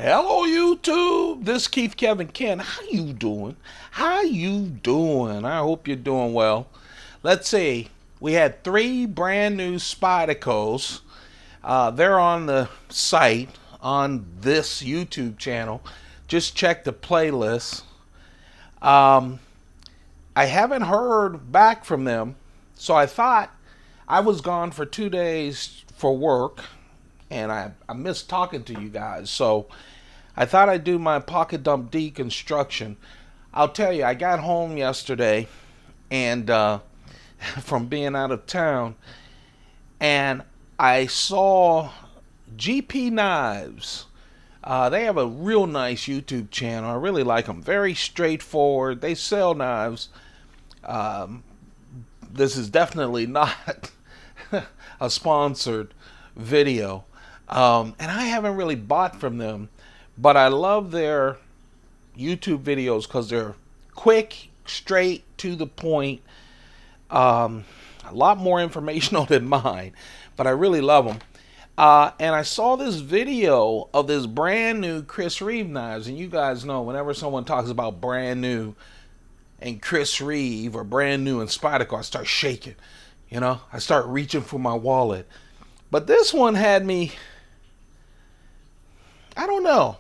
Hello YouTube, this is Keith Kevin Ken. How you doing? How you doing? I hope you're doing well. Let's see, we had 3 brand new Spydercos. They're on the site on this YouTube channel. Just check the playlist. I haven't heard back from them, so I thought I was gone for 2 days for work. And I missed talking to you guys, so I thought I'd do my pocket dump deconstruction. I'll tell you, I got home yesterday and from being out of town, and I saw GP Knives. They have a real nice YouTube channel. I really like them. Very straightforward. They sell knives. This is definitely not a sponsored video. And I haven't really bought from them, but I love their YouTube videos because they're quick, straight, to the point. A lot more informational than mine, but I really love them. And I saw this video of this brand new Chris Reeve knives, and you guys know whenever someone talks about brand new and Chris Reeve or brand new and Spyderco, I start shaking. You know, I start reaching for my wallet. But this one had me, I don't know.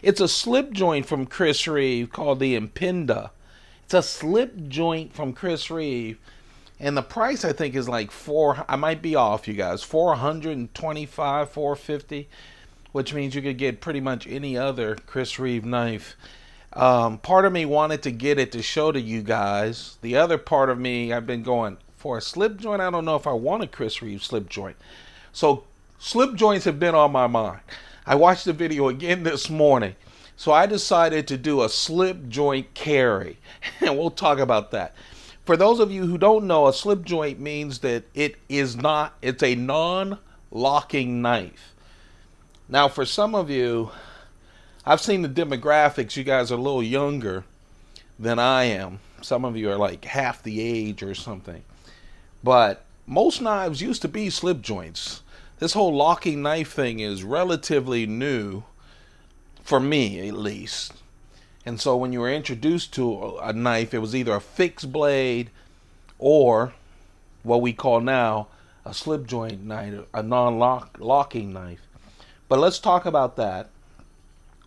It's a slip joint from Chris Reeve called the Impinda. It's a slip joint from Chris Reeve. And the price I think is like I might be off, you guys, $425, $450, which means you could get pretty much any other Chris Reeve knife. Part of me wanted to get it to show to you guys. The other part of me, I've been going, for a slip joint, I don't know if I want a Chris Reeve slip joint. So slip joints have been on my mind. I watched the video again this morning, so I decided to do a slip joint carry, and we'll talk about that. For those of you who don't know, a slip joint means that it's a non-locking knife. Now, for some of you, I've seen the demographics. You guys are a little younger than I am. Some of you are like half the age or something. But most knives used to be slip joints. This whole locking knife thing is relatively new, for me at least. And so when you were introduced to a knife, it was either a fixed blade or what we call now a slip joint knife, a non-locking knife. But let's talk about that.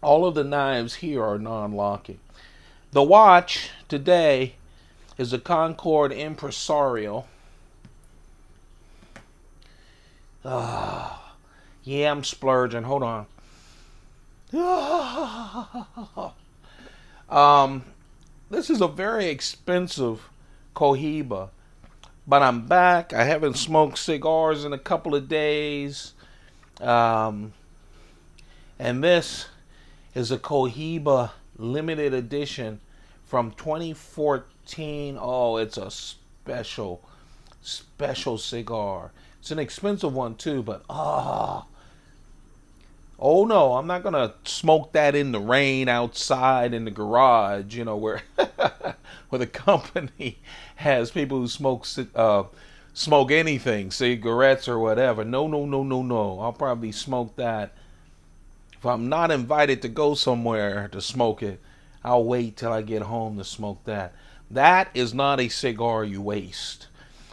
All of the knives here are non-locking. The watch today is a Concord Impresario. Yeah, I'm splurging. Hold on. This is a very expensive Cohiba, but I'm back. I haven't smoked cigars in a couple of days. And this is a Cohiba limited edition from 2014. Oh, it's a special cigar. It's an expensive one too, but oh no, I'm not gonna smoke that in the rain outside in the garage, you know, where where the company has people who smoke anything, cigarettes or whatever. No. I'll probably smoke that. If I'm not invited to go somewhere to smoke it, I'll wait till I get home to smoke that. That is not a cigar you waste.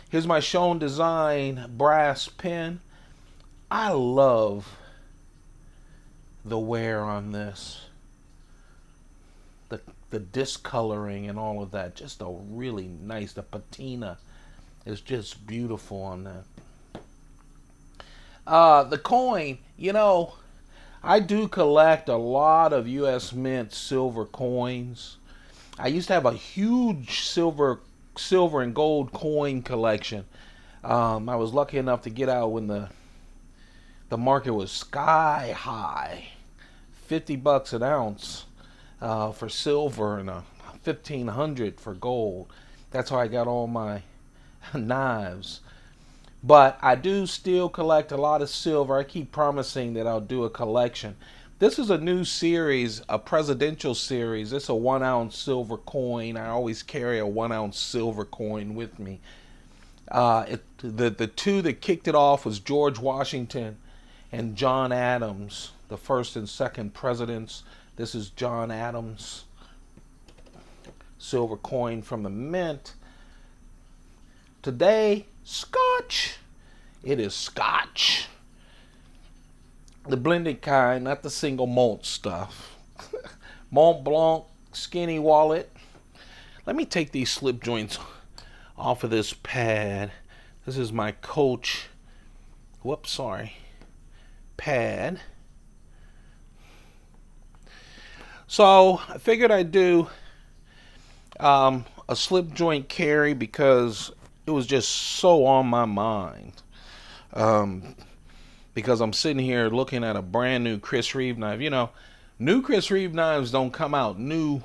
Here's my Shown Design brass pen. I love the wear on this. The discoloring and all of that. Just a really nice, the patina is just beautiful on that. The coin, you know, I do collect a lot of U.S. Mint silver coins. I used to have a huge silver and gold coin collection. I was lucky enough to get out when the market was sky high, $50 an ounce for silver and $1,500 for gold. That's how I got all my knives. But I do still collect a lot of silver. I keep promising that I'll do a collection. This is a new series, a presidential series. It's a 1 ounce silver coin. I always carry a 1 ounce silver coin with me. The two that kicked it off was George Washington and John Adams. the first and second presidents. This is John Adams. Silver coin from the mint. Today, Scotch. It is Scotch. The blended kind, not the single malt stuff. Mont Blanc, skinny wallet. Let me take these slip joints off of this pad. This is my Coach, pad. So I figured I'd do a slip joint carry because it was just so on my mind. Because I'm sitting here looking at a brand new Chris Reeve knife. You know, new Chris Reeve knives don't come out. New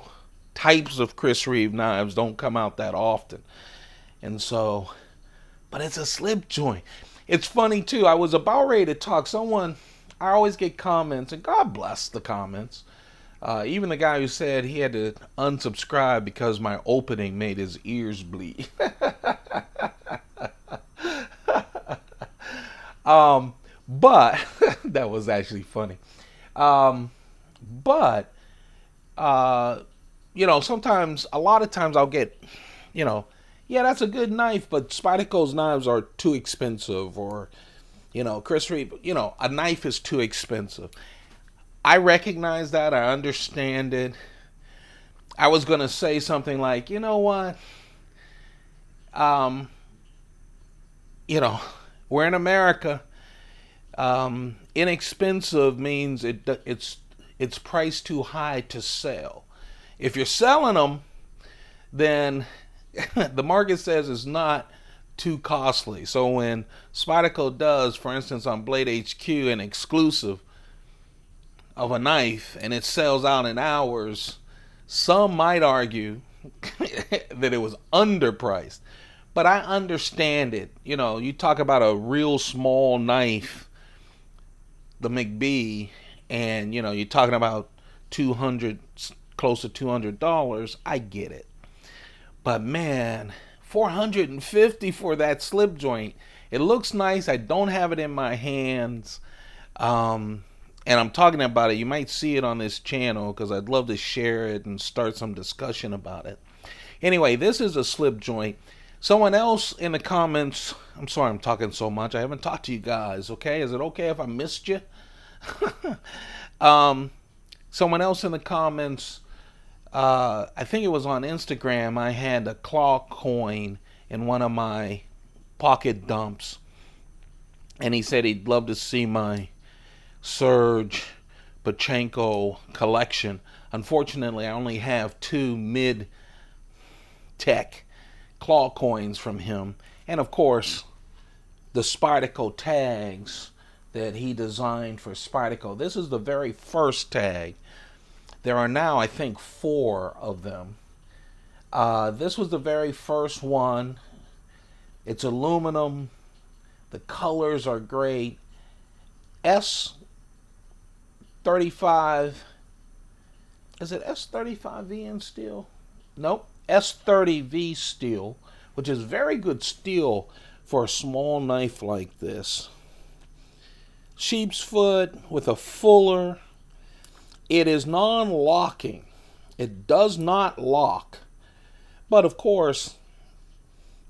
types of Chris Reeve knives don't come out that often. And so, but it's a slip joint. It's funny too. I was about ready to talk. I always get comments, and God bless the comments. Even the guy who said he had to unsubscribe because my opening made his ears bleed. But that was actually funny. You know, sometimes, a lot of times I'll get, you know, yeah, that's a good knife, but Spyderco's knives are too expensive, or, you know, Chris Reeve, you know, a knife is too expensive. I recognize that. I understand it. I was going to say something like, you know what? You know, we're in America. Inexpensive means it's priced too high to sell. If you're selling them, then the market says it's not too costly. So when Spyderco does, for instance, on Blade HQ, an exclusive of a knife and it sells out in hours, some might argue that it was underpriced. But I understand it. You know, you talk about a real small knife, the McBee, and, you know, you're talking about close to $200. I get it. But man, $450 for that slip joint. It looks nice. I don't have it in my hands. And I'm talking about it. You might see it on this channel because I'd love to share it and start some discussion about it. Anyway, this is a slip joint. Someone else in the comments, I'm sorry I'm talking so much. I haven't talked to you guys, okay? Is it okay if I missed you? Someone else in the comments, I think it was on Instagram, I had a claw coin in one of my pocket dumps. And he said he'd love to see my Serge Pachenko collection. Unfortunately, I only have 2 mid-tech claw coins from him, and of course the Spyderco tags that he designed for Spyderco. This is the very first tag. There are now, I think, 4 of them. This was the very first one. It's aluminum. The colors are great. S35, is it S35V in steel? Nope, S30V steel, which is very good steel for a small knife like this. Sheep's foot with a fuller. It is non-locking. It does not lock. But of course,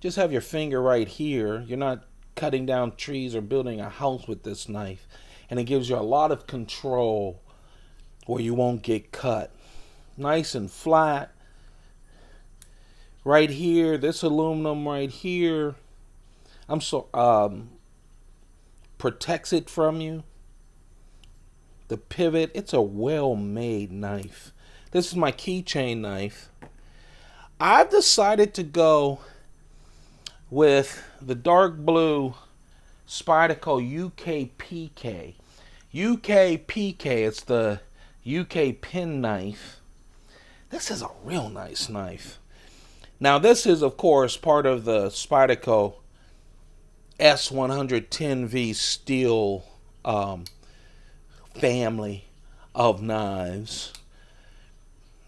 just have your finger right here. You're not cutting down trees or building a house with this knife. And it gives you a lot of control where you won't get cut. Nice and flat. Right here, this aluminum right here, protects it from you. The pivot, it's a well-made knife. This is my keychain knife. I've decided to go with the dark blue Spyderco UKPK. UKPK, it's the UK pen knife. This is a real nice knife. Now this is, of course, part of the Spyderco S110V steel family of knives.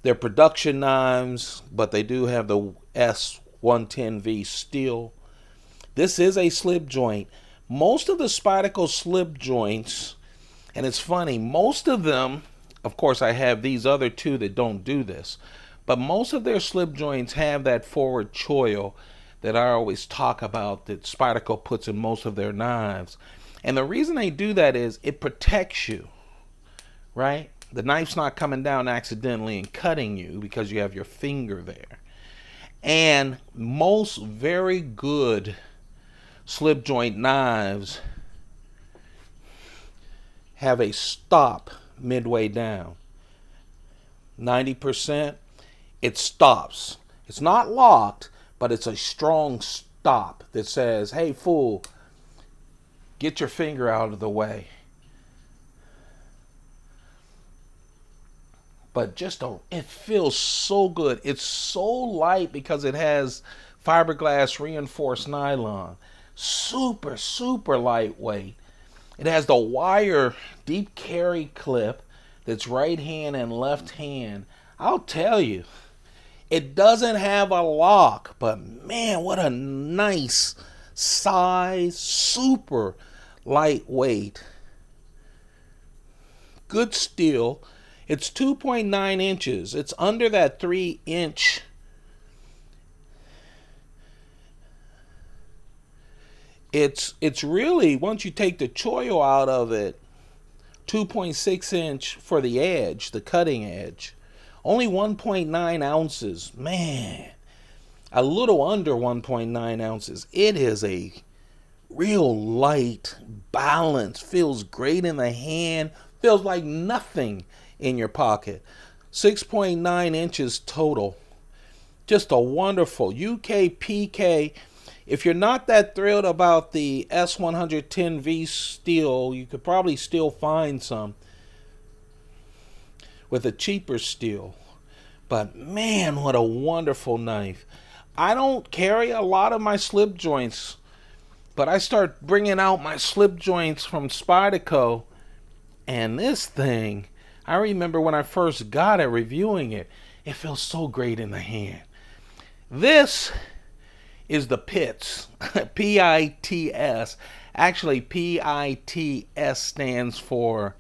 They're production knives, but they do have the S110V steel. This is a slip joint. Most of the Spyderco slip joints, And it's funny, most of them, of course I have these other two that don't do this, but most of their slip joints have that forward choil that I always talk about that Spyderco puts in most of their knives. And the reason they do that is it protects you, right? The knife's not coming down accidentally and cutting you because you have your finger there. And most very good slip joint knives have a stop midway down. 90%, it stops. It's not locked, but it's a strong stop that says, hey, fool, get your finger out of the way. But it feels so good. It's so light because it has fiberglass reinforced nylon. Super, super lightweight. It has the wire deep carry clip that's right hand and left hand. I'll tell you, it doesn't have a lock, but man, what a nice size, super lightweight. Good steel. It's 2.9 inches. It's under that 3-inch. It's really, once you take the choil out of it, 2.6 inch for the edge, the cutting edge. Only 1.9 ounces. Man, a little under 1.9 ounces. It is a real light balance. Feels great in the hand. Feels like nothing in your pocket. 6.9 inches total. Just a wonderful UKPK. If you're not that thrilled about the S110V steel, you could probably still find some with a cheaper steel. But man, what a wonderful knife. I don't carry a lot of my slip joints, but I start bringing out my slip joints from Spyderco, and this thing, I remember when I first got it, reviewing it, it feels so great in the hand. This is the Pitts, P-I-T-S. Actually, P-I-T-S stands for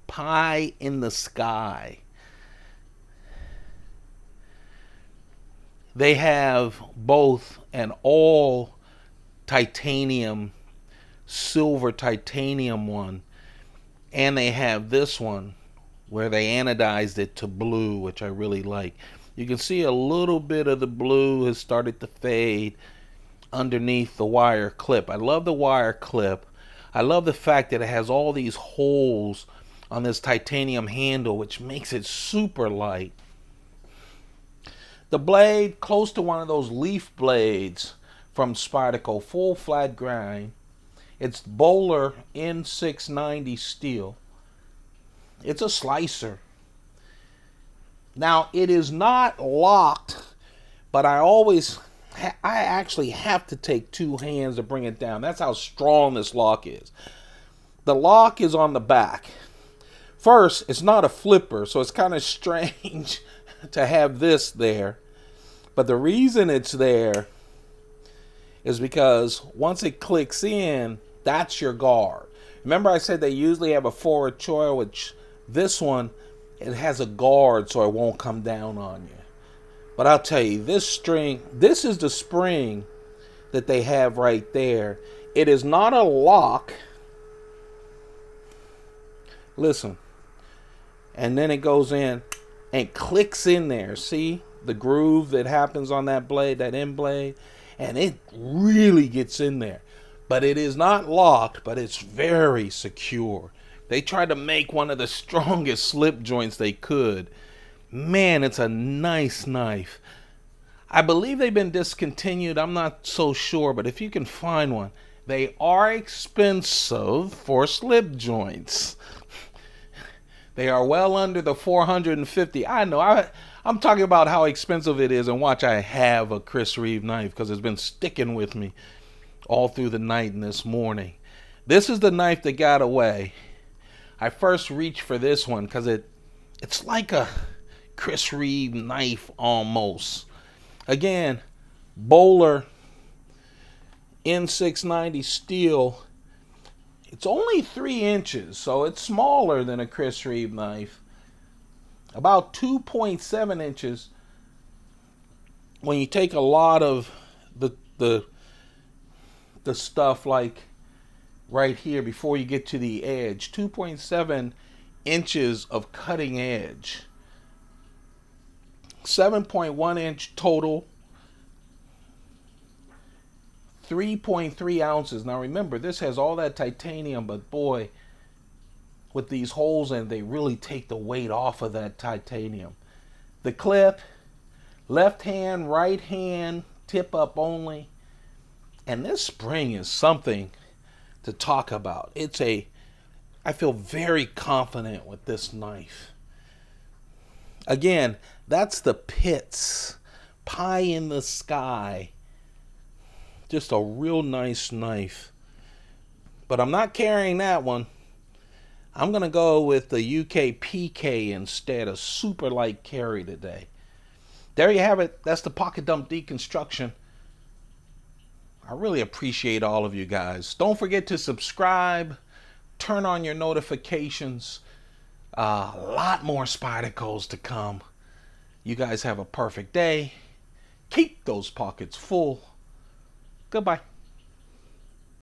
Pie in the Sky. They have both an all titanium, silver titanium one, and they have this one where they anodized it to blue, which I really like. You can see a little bit of the blue has started to fade underneath the wire clip. I love the wire clip. I love the fact that it has all these holes on this titanium handle, which makes it super light. The blade, close to one of those leaf blades from Spyderco, full flat grind. It's Bowler N690 steel. It's a slicer. Now, it is not locked, but I actually have to take two hands to bring it down. That's how strong this lock is. The lock is on the back. First, it's not a flipper, so it's kind of strange to have this there. But the reason it's there is because once it clicks in, that's your guard. Remember I said they usually have a forward choil, which this one, it has a guard so it won't come down on you. But I'll tell you, this string, this is the spring that they have right there. It is not a lock. Listen. And then it goes in and clicks in there. See the groove that happens on that blade, that end blade? And it really gets in there. But it is not locked, but it's very secure. They tried to make one of the strongest slip joints they could. Man, it's a nice knife. I believe they've been discontinued. I'm not so sure, but if you can find one, they are expensive for slip joints. They are well under the $450. I know. I'm talking about how expensive it is, and watch, I have a Chris Reeve knife because it's been sticking with me all through the night and this morning. This is the knife that got away. I first reached for this one because it's like a Chris Reeve knife almost. Again, Bowler N690 steel. It's only 3 inches, so it's smaller than a Chris Reeve knife. About 2.7 inches when you take a lot of the stuff like right here before you get to the edge. 2.7 inches of cutting edge. 7.1 inch total. 3.3 ounces. Now remember, this has all that titanium, but boy, with these holes in, they really take the weight off of that titanium. The clip, left hand, right hand, tip up only. And this spring is something to talk about. I feel very confident with this knife. Again, that's the Pitts Pie in the Sky. Just a real nice knife. But I'm not carrying that one. I'm going to go with the UKPK instead, a super light carry today. There you have it. That's the Pocket Dump Deconstruction. I really appreciate all of you guys. Don't forget to subscribe. Turn on your notifications. A lot more Spydercos to come. You guys have a perfect day. Keep those pockets full. Goodbye.